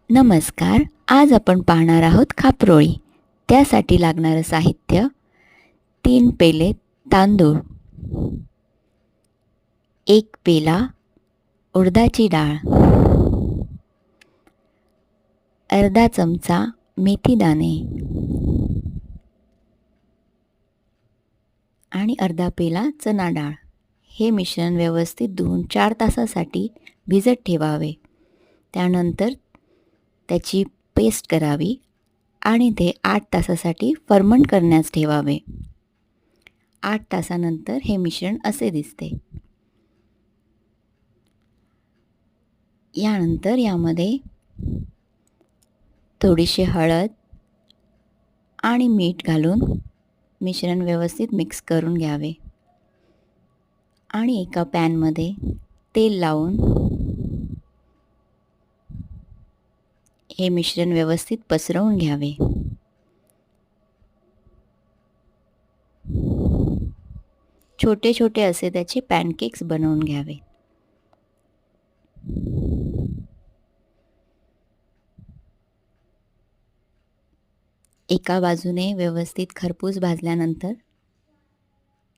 नमस्कार. आज आपण पाहणार आहोत खापरोळी. त्यासाठी लागणारं साहित्य: 3 पेले तांदूळ, 1 पेला उडदाची डाळ, अर्धा चमचा मेथीदाणे आणि अर्धा पेला चणा डाळ. हे मिश्रण व्यवस्थित धुवून 4 तासासाठी भिजत ठेवावे. त्यानंतर त्याची पेस्ट करावी आणि ते 8 तासासाठी फर्मंट करण्यास ठेवावे. 8 तासानंतर हे मिश्रण असे दिसते. यानंतर यामध्ये थोडीशी हळद आणि मीठ घालून मिश्रण व्यवस्थित मिक्स करून घ्यावे आणि एका पॅनमध्ये तेल लावून हे मिश्रण व्यवस्थित पसरवून घ्यावे. छोटे छोटे असे त्याचे पॅनकेक्स बनवून घ्यावे. एका बाजूने व्यवस्थित खरपूस भाजल्यानंतर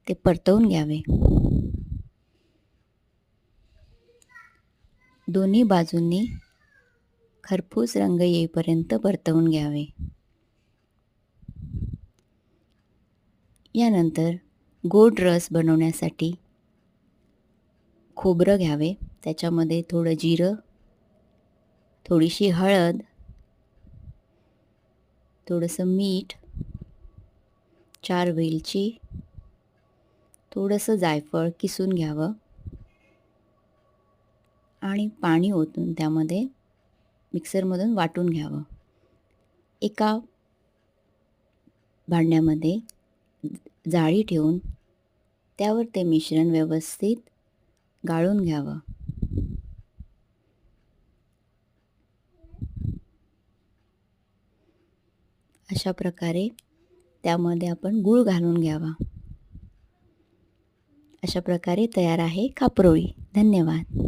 ते परतवून घ्यावे. दोन्ही बाजूंनी खरपूस रंग येईपर्यंत परतवून घ्यावे. यानंतर गोड रस बनवण्यासाठी खोबरं घ्यावे. त्याच्यामध्ये थोडं जिरं, थोडीशी हळद, थोडंसं मीठ, 4 वेलची, थोडंसं जायफळ किसून घ्यावं आणि पाणी ओतून त्यामध्ये मिक्सरमधून वाटून घ्यावं. एका भांड्यामध्ये जाळी ठेवून त्यावर ते मिश्रण व्यवस्थित गाळून घ्यावं. अशा प्रकारे त्यामध्ये आपण गूळ घालून घ्यावा. अशा प्रकारे तयार आहे खापरोळी. धन्यवाद.